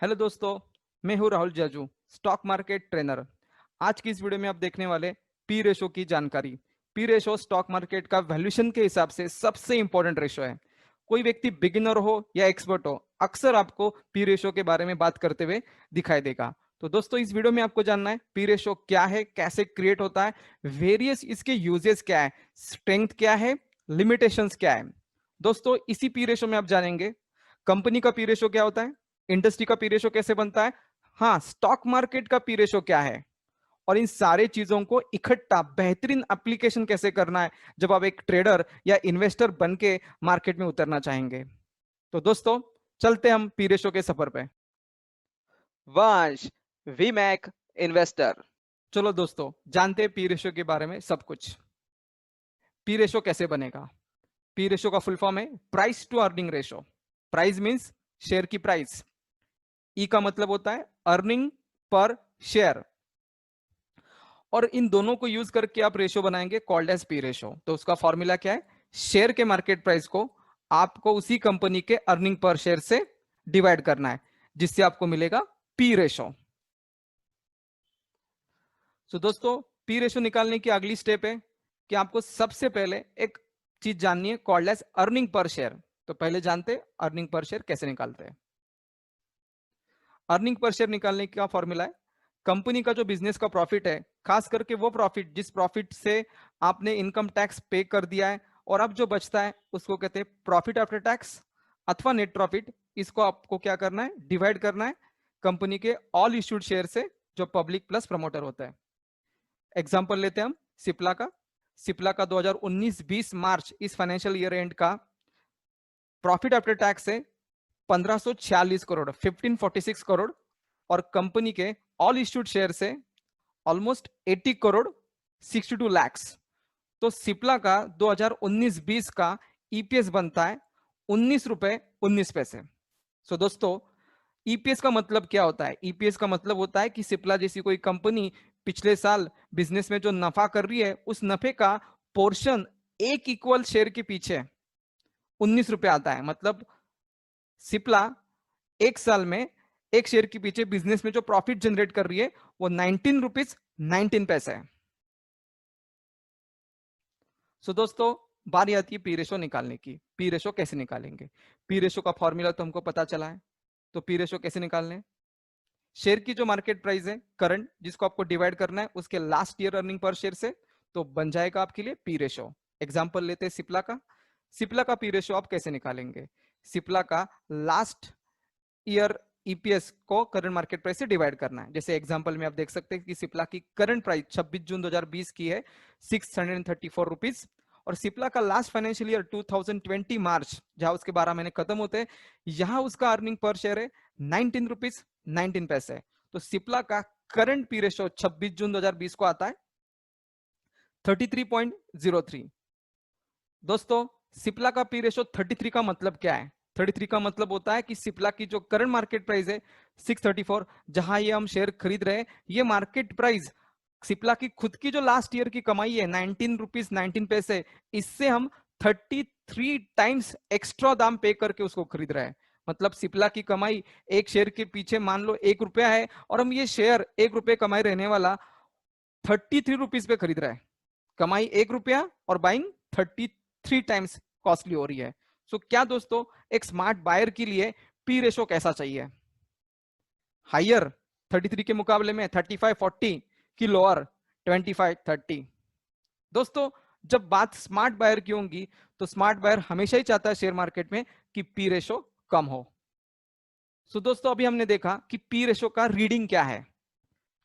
Hello दोस्तों, मैं हूं Rahul Jaju, stock market trainer. आज की इस वीडियो में आप देखने वाले पी रेशो की जानकारी। पी रेशो स्टॉक मार्केट का वैल्यूएशन के हिसाब से सबसे इंपॉर्टेंट रेशो है। कोई व्यक्ति बिगिनर हो या एक्सपर्ट हो, अक्सर आपको पी रेशो के बारे में बात करते हुए दिखाई देगा। तो दोस्तों, इस वीडियो में आपको जानना है पी रेशो क्या है, कैसे क्रिएट होता है, वेरियस इसके यूजेस क्या है, स्ट्रेंथ क्या है, लिमिटेशंस क्या है। दोस्तों, इसी पी रेशो में आप जानेंगे कंपनी का पी रेशो क्या होता है, इंडस्ट्री का पी रेशो कैसे बनता है, हाँ, स्टॉक मार्केट का पी रेशो क्या है, और इन सारे चीजों को इकट्ठा बेहतरीन एप्लीकेशन कैसे करना है जब आप एक ट्रेडर या इन्वेस्टर बन के मार्केट में उतरना चाहेंगे। तो दोस्तों, चलते हम पी रेशो के सफर पे। वंश वीमैक इन्वेस्टर। चलो दोस्तों, जानते हैं पी रेशो के बारे में सब कुछ। पी रेशो कैसे बनेगा? पी रेशो का फुल फॉर्म है price to earning ratio. Price means share की प्राइस। ई का मतलब होता है अर्निंग पर शेयर, और इन दोनों को यूज करके आप रेशो बनाएंगे कॉल्ड एज पी रेशो। तो उसका फॉर्मूला क्या है? शेयर के मार्केट प्राइस को आपको उसी कंपनी के अर्निंग पर शेयर से डिवाइड करना है, जिससे आपको मिलेगा पी रेशो। तो दोस्तों, पी रेशो निकालने की अगली स्टेप है कि आपको सबसे पहले एक चीज जाननी है called as earning per share. तो पहले जानते हैं अर्निंग पर शेयर कैसे निकालते हैं। अर्निंग पर शेयर निकालने का फॉर्मूला है कंपनी का जो बिजनेस का प्रॉफिट है, खास करके वो प्रॉफिट जिस प्रॉफिट से आपने इनकम टैक्स पे कर दिया है, और अब जो बचता है उसको कहते हैं प्रॉफिट आफ्टर टैक्स अथवा नेट प्रॉफिट। इसको आपको क्या करना है? डिवाइड करना है कंपनी के ऑल इश्यूड शेयर से, जो पब्लिक प्लस प्रमोटर होता है। एग्जांपल लेते हैं हम सिप्ला का। सिप्ला का 2019-20 मार्च इस फाइनेंशियल ईयर एंड का प्रॉफिट आफ्टर टैक्स है 1546 करोड़, 1546 करोड़, और कंपनी के ऑल इश्यूड शेयर से ऑलमोस्ट 80 करोड़, 62 लैक्स। तो सिप्ला का 2019-20 का ईपीएस बनता है 19 रुपए 19 पैसे। सो दोस्तों, ईपीएस का मतलब क्या होता है? ईपीएस का मतलब होता है कि सिप्ला जैसी कोई कंपनी पिछले साल बिजनेस में जो नफा कर रही है, उस नफे का पोर्शन एक इक्वल शेयर के पीछे 19 रुपए आता है। मतलब सिप्ला एक साल में एक शेयर के पीछे बिजनेस में जो प्रॉफिट जनरेट कर रही है वो 19 रुपीज 19 पैसे है। सो दोस्तों, बारी आती है पी रेशो निकालने की। पी रेशो कैसे निकालेंगे? पी रेशो का फॉर्मूला तो हमको पता चला है। तो पी रेशो कैसे निकालने हैं? शेयर की जो मार्केट प्राइस है करंट, जिसको आपको डिवाइड करना है उसके last year earning per share से, तो बन जाएगा आपके लिए पी रेशो। एग्जांपल लेते हैं सिप्ला का। सिप्ला का पी रेशो आप कैसे निकालेंगे? सिप्ला का लास्ट ईयर ईपीएस को करंट मार्केट प्राइस से डिवाइड करना है। जैसे एग्जांपल में आप देख सकते हैं कि सिप्ला की करंट प्राइस 26 जून 2020 की है 634 रुपीज, और सिप्ला का लास्ट फाइनेंशियल ईयर 2020 मार्च, जहां उसके 12 महीने खत्म होते हैं, यहां उसका अर्निंग पर शेयर है 19 रुपीज 19 पैसे। तो सिप्ला का करंट पी रेशो 26 जून 2020 को आता है 33.03। दोस्तों, सिप्ला का पी रेशो 33 का मतलब क्या है? 33 का मतलब होता है कि सिप्ला की जो करंट मार्केट प्राइस है 634, जहां ये हम शेयर खरीद रहे हैं, ये मार्केट प्राइस सिप्ला की खुद की जो लास्ट ईयर की कमाई है 19 रुपीज 19 पैसे, इससे हम 33 टाइम्स एक्स्ट्रा दाम पे करके उसको खरीद रहे हैं। मतलब सिप्ला की कमाई एक शेयर के पीछे मान लो 1 रुपया है, और हम ये शेयर 1 रुपये कमाई रहने वाला 33 रुपीज पे खरीद रहे हैं। कमाई 1 रुपया और बाइंग 33 टाइम्स कॉस्टली हो रही है। सो क्या दोस्तों, एक स्मार्ट बायर के लिए पी रेशो कैसा चाहिए? हायर 33 के मुकाबले में 35-40 की लोअर 25-30। दोस्तों, जब बात स्मार्ट बायर की होगी, तो स्मार्ट बायर हमेशा ही चाहता है शेयर मार्केट में कि पी रेशो कम हो। सो दोस्तों, अभी हमने देखा कि पी रेशो का रीडिंग क्या है।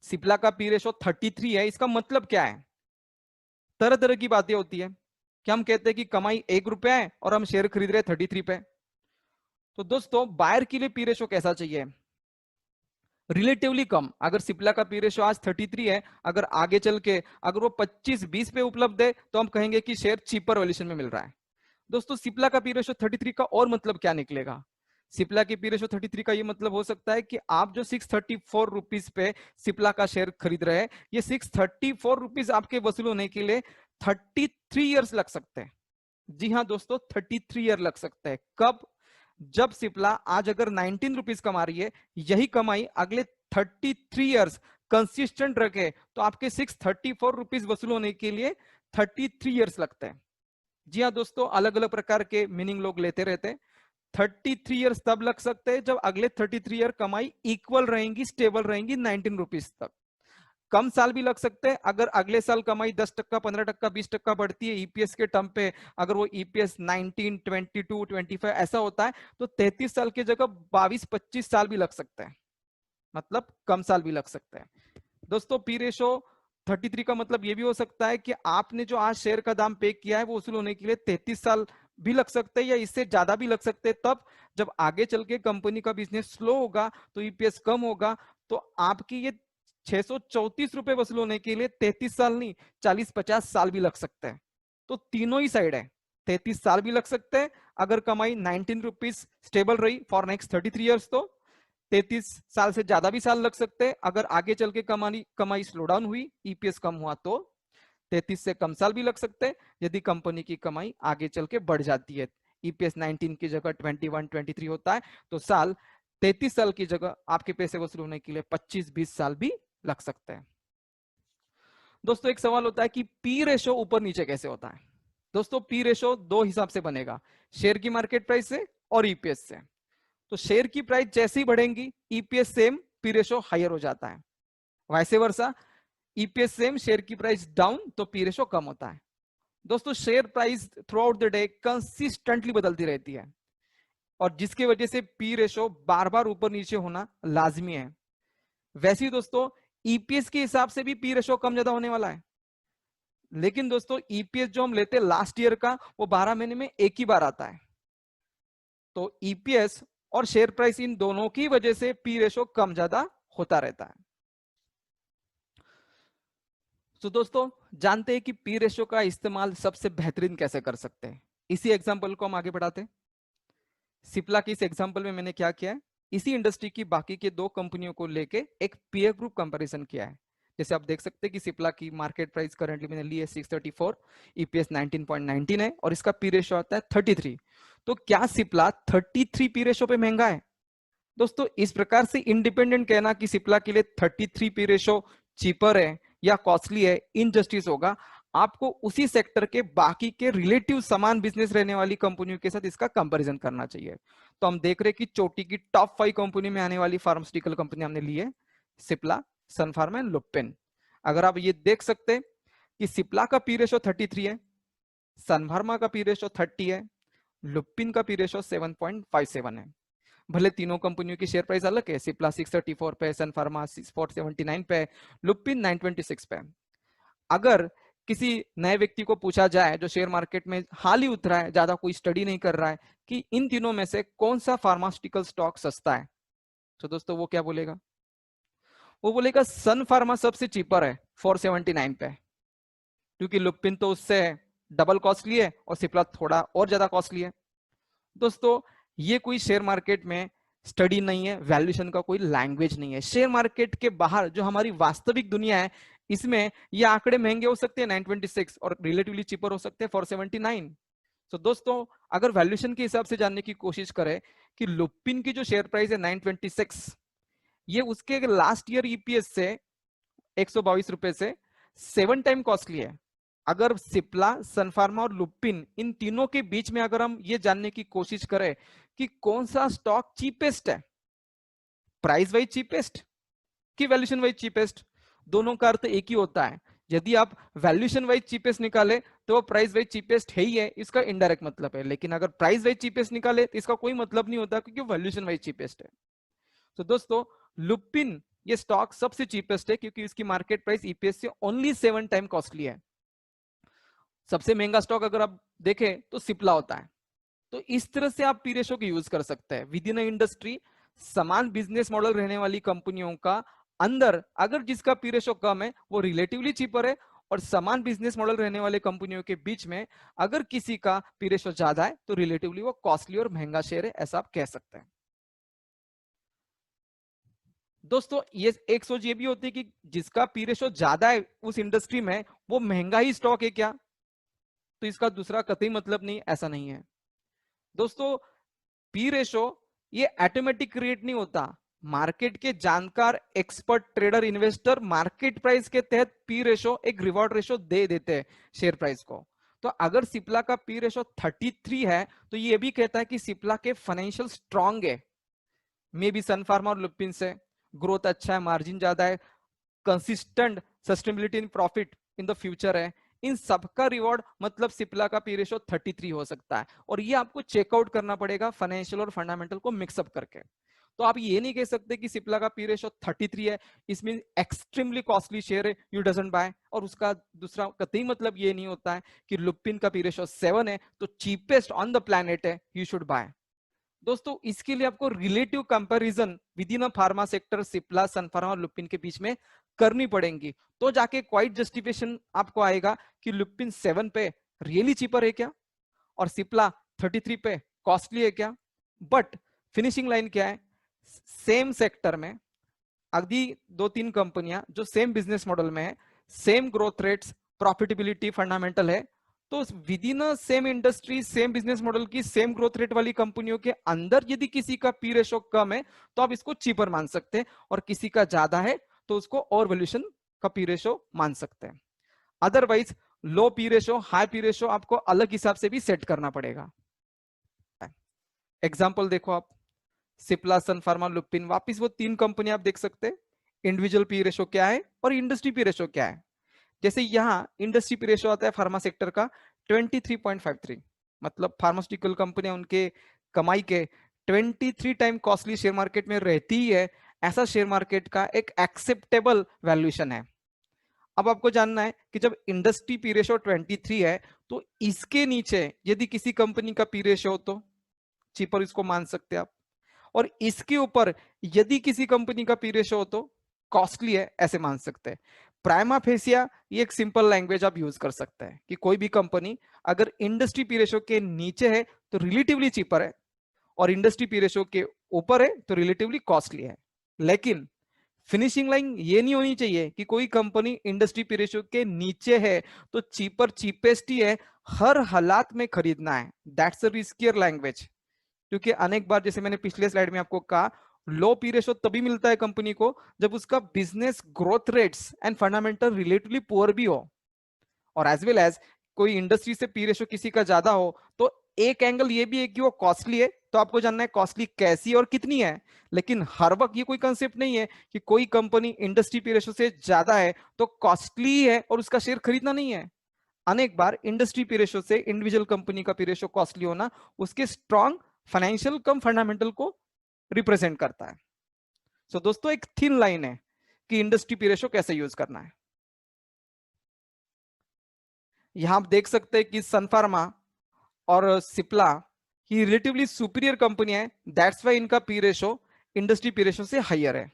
सिप्ला का पी रेशो 33 है, इसका मतलब क्या है? तरह तरह की बातें होती है कि हम कहते हैं कि कमाई 1 रुपया है और हम शेयर खरीद रहे हैं 33 पे। तो दोस्तों, बायर के लिए पी रेशो कैसा चाहिए? रिलेटिवली कम। अगर सिप्ला का पी रेशो आज 33 है, अगर आगे चल के अगर वो 25-20 पे उपलब्ध है, तो हम कहेंगे कि शेयर चीपर वैल्यूएशन में मिल रहा है। दोस्तों, सिप्ला का पी रेशो 33 का और मतलब क्या निकलेगा? सिप्ला की पी रेशो 33 का ये मतलब हो सकता है कि आप जो 634 रुपीज पे सिप्ला का शेयर खरीद रहे हैं, ये 634 रुपीज आपके वसूल होने के लिए 33 ईयर्स लग सकते हैं। जी हाँ दोस्तों, 33 ईयर लग सकते हैं। कब? जब सिप्ला आज अगर 19 रुपीज कमा रही है, यही कमाई अगले 33 ईयर्स कंसिस्टेंट रखे तो आपके 634 रुपीज वसूल होने के लिए 33 ईयर्स लगते हैं। जी हाँ दोस्तों, अलग अलग प्रकार के मीनिंग लोग लेते रहते हैं। 33 ईयर्स तब लग सकते हैं जब अगले 33 ईयर कमाई इक्वल रहेंगी, स्टेबल रहेंगी 19 रुपीज तक। कम साल भी लग सकते हैं अगर अगले साल कमाई 10%, 15%, 20% बढ़ती है ईपीएस के टर्म पे। अगर वो ईपीएस 19, 22, 25 ऐसा होता है तो 33 साल की जगह 22-25 साल भी लग सकते हैं, मतलब कम साल भी लग सकते हैं। दोस्तों पी रेशो 33 का मतलब ये भी हो सकता है कि आपने जो आज शेयर का दाम पे किया है वो वसूल होने के लिए 33 साल भी लग सकते हैं या इससे ज्यादा भी लग सकते हैं। तब जब आगे चल के कंपनी का बिजनेस स्लो होगा तो ईपीएस कम होगा, तो आपकी ये 634 रुपए वसूल होने के लिए 33 साल नहीं 40-50 साल भी लग सकते हैं। तो तीनों ही साइड है, 33 साल भी लग सकते हैं अगर कमाई 19 रुपीज स्टेबल रही फॉर नेक्स्ट 33 ईयर्स, तो 33 साल से ज्यादा भी साल लग सकते हैं अगर आगे चल के कमाई स्लो डाउन हुई, ईपीएस कम हुआ, तो 33 से कम साल भी लग सकते हैं यदि कंपनी की कमाई आगे चल के बढ़ जाती है। ईपीएस 19 की जगह 21, 23 होता है तो साल 33 साल की जगह आपके पैसे वसूल होने के लिए 25-20 साल भी लग सकते हैं। दोस्तों एक सवाल होता है कि पी रेशो ऊपर नीचे कैसे होता है। दोस्तों पी रेशो दो हिसाब से बनेगा, शेयर की मार्केट प्राइस से और ईपीएस से। तो शेयर की प्राइस जैसे ही बढ़ेंगी EPS same, P ratio higher हो जाता है। Vice versa EPS same, share की प्राइस डाउन तो पी रेशो कम होता है। दोस्तों share price throughout the day consistently बदलती रहती है और जिसकी वजह से पी रेशो बार बार ऊपर नीचे होना लाजमी है। वैसे ही दोस्तों ईपीएस के हिसाब से भी पी रेशो कम ज्यादा होने वाला है, लेकिन दोस्तों ईपीएस जो हम लेते हैं लास्ट ईयर का वो 12 महीने में एक ही बार आता है। तो ईपीएस और शेयर प्राइस इन दोनों की वजह से पी रेशो कम ज्यादा होता रहता है। तो दोस्तों जानते हैं कि पी रेशो का इस्तेमाल सबसे बेहतरीन कैसे कर सकते हैं। इसी एग्जांपल को हम आगे बढ़ाते हैं। सिप्ला की इस एग्जांपल में मैंने क्या किया है, इसी इंडस्ट्री की बाकी के दो कंपनियों को लेके एक पीयर ग्रुप कंपैरिजन किया है। जैसे आप देख सकते हैं कि सिप्ला की मार्केट प्राइस करंटली मैंने ली है 634, ईपीएस 19.19 है और इसका पी रेशो आता है 33। तो क्या सिप्ला 33 पी रेशो पे महंगा है? दोस्तों इस प्रकार से इंडिपेंडेंट कहना कि सिप्ला के लिए 33 पी रेशो चीपर है या कॉस्टली है, इनजस्टिस होगा। आपको उसी सेक्टर के बाकी के रिलेटिव समान बिजनेस रहने वाली कंपनियों के साथ इसका कंपैरिजन करना चाहिए। तो हम देख रहे हैं कि चोटी की टॉप 5 कंपनी में आने वाली फार्मास्यूटिकल कंपनी हमने ली है Cipla, Sun pharma and Lupin. अगर आप ये देख सकते हैं कि सिप्ला का पी रेशो 33 है, सन फार्मा का पी रेशो 30 है, लुपिन का पी रेशो 7.57 है। भले तीनों कंपनियों की शेयर प्राइस अलग है, सिप्ला 634 पे, सन फार्मा 479 पे, लुपिन 926 पे। अगर किसी नए व्यक्ति को पूछा जाए जो शेयर मार्केट में हाल ही उतरा है, ज्यादा कोई स्टडी नहीं कर रहा है, कि इन तीनों में से कौन सा फार्मास्यूटिकल स्टॉक सस्ता है, तो दोस्तों वो क्या बोलेगा? वो बोलेगा सन फार्मा सबसे चीपर है 479 पे, क्योंकि लुपिन तो उससे डबल कॉस्टली है और सिप्ला थोड़ा और ज्यादा कॉस्टली है। दोस्तों ये कोई शेयर मार्केट में स्टडी नहीं है, वैल्यूएशन का कोई लैंग्वेज नहीं है। शेयर मार्केट के बाहर जो हमारी वास्तविक दुनिया है, इसमें ये आंकड़े महंगे हो सकते हैं 926 और रिलेटिवली चीपर हो सकते हैं 479। तो दोस्तों अगर वैल्यूएशन के हिसाब से जानने की कोशिश करें कि लुपिन की जो शेयर प्राइस है 926, ये उसके लास्ट ईयर ईपीएस से 122 रुपए से 7 टाइम कॉस्टली है। अगर सिप्ला, सनफार्मा और लुपिन इन तीनों के बीच में अगर हम ये जानने की कोशिश करें कि कौन सा स्टॉक चीपेस्ट है, प्राइस वाइज चीपेस्ट कि वैल्यूएशन वाइज चीपेस्ट, दोनों का अर्थ एक ही होता है। यदि आप वैल्यूएशन वाइज चीपेस्ट निकाले तो वो प्राइस वाइज चीपेस्ट है ही है, इसका इनडायरेक्ट मतलब है। लेकिन अगर प्राइस वाइज चीपेस्ट निकाले तो इसका कोई मतलब नहीं होता क्योंकि वैल्यूएशन वाइज चीपेस्ट है। तो दोस्तों लुपिन ये स्टॉक सबसे चीपेस्ट है क्योंकि इसकी मार्केट प्राइस ईपीएस से ओनली 7 टाइम कॉस्टली है। सबसे महंगा स्टॉक अगर आप देखें तो सिप्ला होता है। तो इस तरह से आप पी रेशो को यूज कर सकते हैं विद इन इंडस्ट्री। समान बिजनेस मॉडल रहने वाली कंपनियों का अंदर अगर जिसका पी रेशो कम है वो रिलेटिवली चीपर है, और समान बिजनेस मॉडल रहने वाले कंपनियों के बीच में अगर किसी का पी रेशो ज्यादा है तो रिलेटिवली वो कॉस्टली और महंगा शेयर है, ऐसा आप कह सकते हैं। दोस्तों ये एक सोच ये भी होती है कि जिसका पी रेशो ज्यादा है उस इंडस्ट्री में वो महंगा ही स्टॉक है क्या, तो इसका दूसरा कतई मतलब नहीं, ऐसा नहीं है। दोस्तों पी रेशो ये ऑटोमेटिक क्रिएट नहीं होता, मार्केट के जानकार expert trader investor market price के तहत पी रेशो एक रिवॉर्ड रेशो दे देते हैं शेयर प्राइस को। तो अगर सिप्ला का पी रेशो 33 है तो ये भी कहता है कि सिप्ला के फाइनेंशियल स्ट्रांग है, मे बी सन फार्मा और लुपिन से ग्रोथ अच्छा है, मार्जिन ज्यादा है, consistent sustainability in profit in the future है, इन सबका रिवॉर्ड मतलब सिप्ला का पी रेशो 33 हो सकता है। और ये आपको चेकआउट करना पड़ेगा फाइनेंशियल और फंडामेंटल को मिक्सअप करके। तो आप ये नहीं कह सकते कि सिप्ला का पी रेशो 33 है इसमें एक्सट्रीमली कॉस्टली शेयर है यू डजंट बाय, और उसका दूसरा कतई मतलब ये नहीं होता है कि लुपिन का पी रेशो 7 है तो चीपेस्ट ऑन द प्लैनेट है यू शुड बाय। दोस्तों इसके लिए आपको relative comparison within a pharma sector Cipla, Sun Pharma और लुपिन के बीच में करनी पड़ेंगी, तो जाके क्वाइट जस्टिफिकेशन आपको आएगा कि लुपिन 7 पे रियली चीपर है क्या और सिप्ला 33 पे कॉस्टली है क्या। बट फिनिशिंग लाइन क्या है, सेम सेक्टर में अगली 2-3 कंपनियां जो सेम बिजनेस मॉडल में है, same growth rates, profitability fundamental है, तो with in same industry same business model की सेम ग्रोथ रेट वाली कंपनियों के अंदर यदि किसी का पी रेशो कम है तो आप इसको चीपर मान सकते हैं, और किसी का ज्यादा है तो उसको और वैल्यूएशन का पी रेशो मान सकते हैं। Otherwise low P ratio high P ratio आपको अलग हिसाब से भी सेट करना पड़ेगा। एग्जाम्पल देखो आप, सिप्ला, सन फार्मा, लुपिन, वापिस वो 3 कंपनी आप देख सकते हैं, इंडिविजुअल पी रेशो क्या है और इंडस्ट्री पी रेशो क्या है। जैसे यहां इंडस्ट्री पी रेशो आता है फार्मा सेक्टर का 23.53, मतलब फार्मास्यूटिकल कंपनियां उनके कमाई के 23 टाइम कॉस्टली शेयर मार्केट में रहती ही है, ऐसा शेयर मार्केट का एक एक्सेप्टेबल वैल्यूएशन है। अब आपको जानना है कि जब इंडस्ट्री पी रेशो 23 है तो इसके नीचे यदि किसी कंपनी का पी रेशो हो तो चीपर इसको मान सकते हैं आप, और इसके ऊपर यदि किसी कंपनी का पी रेशो हो तो कॉस्टली है ऐसे मान सकते हैं। प्राइमा फेसिया ये एक सिंपल लैंग्वेज आप यूज कर सकते हैं कि कोई भी कंपनी अगर इंडस्ट्री पी रेशो के नीचे है तो रिलेटिवली चीपर है, और इंडस्ट्री पी रेशो के ऊपर है तो रिलेटिवली कॉस्टली है। लेकिन फिनिशिंग लाइन ये नहीं होनी चाहिए कि कोई कंपनी इंडस्ट्री पी रेशो के नीचे है तो चीपर चीपेस्ट ही है, हर हालात में खरीदना है, दैट्स अ रिस्कियर लैंग्वेज। क्योंकि अनेक बार जैसे मैंने पिछले स्लाइड में आपको कहा, लो पी रेशो तभी मिलता है कंपनी को जब उसका business growth rates and fundamental relatively poor भी हो, और एज वेल एज कोई इंडस्ट्री से पी रेशो किसी का ज्यादा हो तो एक एंगल ये भी है कि वो कॉस्टली है, तो आपको जानना है कॉस्टली कैसी और कितनी है। लेकिन हर वक्त ये कोई कंसेप्ट नहीं है कि कोई कंपनी इंडस्ट्री पी रेशो से ज्यादा है तो कॉस्टली है और उसका शेयर खरीदना नहीं है। अनेक बार इंडस्ट्री पी रेशो से इंडिविजुअल कंपनी का पी रेशो कॉस्टली होना उसके स्ट्रॉन्ग फाइनेंशियल कम फंडामेंटल को रिप्रेजेंट करता है। सो दोस्तों एक थिन लाइन है कि इंडस्ट्री पी रेशो कैसे यूज करना है। यहां आप देख सकते हैं कि सन फार्मा और सिप्ला ही रिलेटिवली सुपीरियर कंपनी है, दैट्स वाई इनका P ratio industry P ratio से हायर है।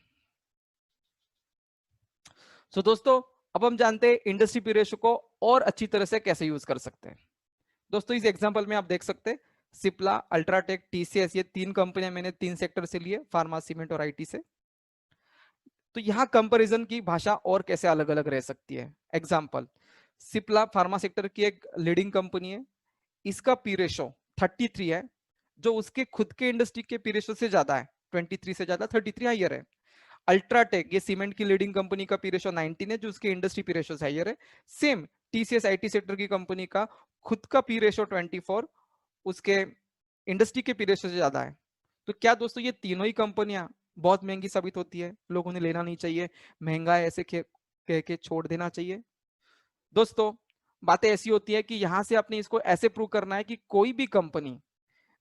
सो दोस्तों अब हम जानते हैं इंडस्ट्री पी रेशो को और अच्छी तरह से कैसे यूज कर सकते हैं। दोस्तों इस एग्जांपल में आप देख सकते हैं सिप्ला, अल्ट्राटेक, टीसीएस, ये 3 कंपनियां मैंने 3 सेक्टर से लिए, फार्मा, सीमेंट और आईटी से। तो यहां कंपैरिजन की भाषा और कैसे अलग अलग रह सकती है। एग्जांपल, सिप्ला फार्मा सेक्टर की एक लीडिंग कंपनी है, इसका पी रेशो 33 है जो उसके खुद के इंडस्ट्री के पी रेशो से ज्यादा है, 23 से ज्यादा 33 हाइयर है। अल्ट्राटेक ये सीमेंट की लीडिंग कंपनी का पी रेशो 19 है जो उसके इंडस्ट्री पी रेशो से हाइयर है। सेम टीसीएस आईटी सेक्टर की कंपनी का खुद का पी रेशो 24 उसके इंडस्ट्री के पी रेशो से ज्यादा है। तो क्या दोस्तों ये तीनों ही कंपनियां बहुत महंगी साबित होती है, लोगों ने लेना नहीं चाहिए, महंगा है ऐसे कह के छोड़ देना चाहिए? दोस्तों बातें ऐसी होती है कि यहां से आपने इसको ऐसे प्रूव करना है कि कोई भी कंपनी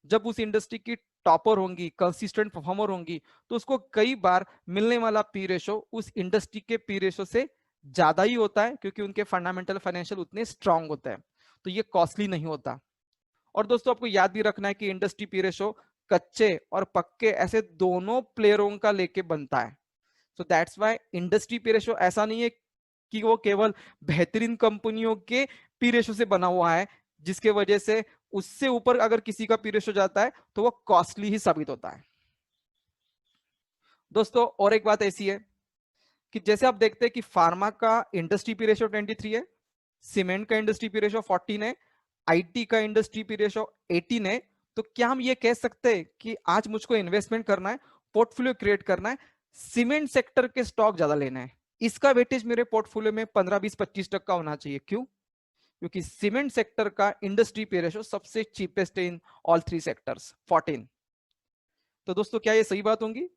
जब उस इंडस्ट्री की टॉपर होंगी, कंसिस्टेंट परफॉर्मर होंगी, तो उसको कई बार मिलने वाला पी रेशो उस इंडस्ट्री के पी रेशो से ज्यादा ही होता है, क्योंकि उनके फंडामेंटल फाइनेंशियल उतने स्ट्रांग होते हैं, तो ये कॉस्टली नहीं होता। और दोस्तों आपको याद भी रखना है कि इंडस्ट्री पी रेशो कच्चे और पक्के ऐसे दोनों प्लेयरों का लेके बनता है। So that's why industry P ratio ऐसा नहीं है कि वो केवल बेहतरीन कंपनियों के पी रेशो से बना हुआ है, जिसके वजह से उससे ऊपर अगर किसी का पी रेशो जाता है तो वो कॉस्टली ही साबित होता है। दोस्तों और एक बात ऐसी है कि जैसे आप देखते हैं कि फार्मा का इंडस्ट्री पी रेशो 23 है, सीमेंट का इंडस्ट्री पी रेशो 14 है, आईटी का इंडस्ट्री पी रेशो 18 है, तो क्या हम ये कह सकते हैं कि आज मुझको इन्वेस्टमेंट करना है, पोर्टफोलियो क्रिएट करना है, सीमेंट सेक्टर के स्टॉक ज्यादा लेना है, इसका वेटेज मेरे पोर्टफोलियो में 15-20-25% का होना चाहिए? क्यों? क्योंकि सीमेंट सेक्टर का इंडस्ट्री पे रेशो सबसे चीपेस्ट इन ऑल 3 सेक्टर्स 14। तो दोस्तों क्या ये सही बात होंगी?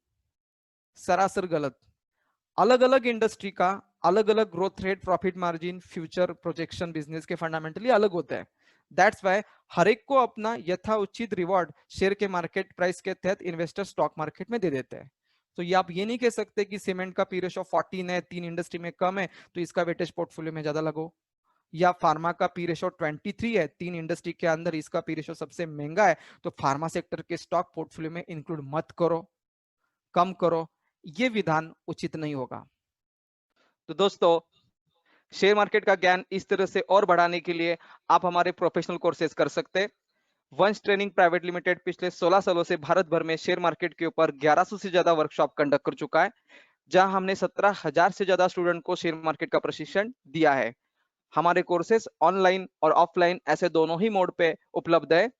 सरासर गलत। अलग अलग इंडस्ट्री का अलग अलग growth rate, profit margin, future projection business के फंडामेंटली अलग होते हैं। दैट्स वाई हर एक को अपना यथाउचित रिवॉर्ड शेयर के मार्केट प्राइस के तहत इन्वेस्टर स्टॉक मार्केट में दे देते हैं। तो ये आप ये नहीं कह सकते कि सीमेंट का पी रेशो 14 है, 3 इंडस्ट्री में कम है, तो इसका वेटेज पोर्टफोलियो में ज्यादा लगो। या फार्मा का पी रेशो 23 है, 3 इंडस्ट्री के अंदर इसका पी रेशो सबसे महंगा है, तो फार्मा सेक्टर के स्टॉक पोर्टफोलियो में इंक्लूड मत करो, कम करो। ये विधान उचित नहीं होगा। तो दोस्तों, शेयर मार्केट का ज्ञान इस तरह से और बढ़ाने के लिए आप हमारे प्रोफेशनल कोर्सेज कर सकते हैं। वंश ट्रेनिंग प्राइवेट लिमिटेड पिछले 16 सालों से भारत भर में शेयर मार्केट के ऊपर 1100 से ज्यादा वर्कशॉप कंडक्ट कर चुका है, जहां हमने 17,000 से ज्यादा स्टूडेंट को शेयर मार्केट का प्रशिक्षण दिया है। हमारे कोर्सेज ऑनलाइन और ऑफलाइन ऐसे दोनों ही मोड पे उपलब्ध है।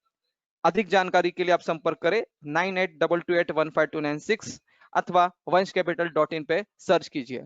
अधिक जानकारी के लिए आप संपर्क करें 9822815296 अथवा vanshcapital.in पे सर्च कीजिए।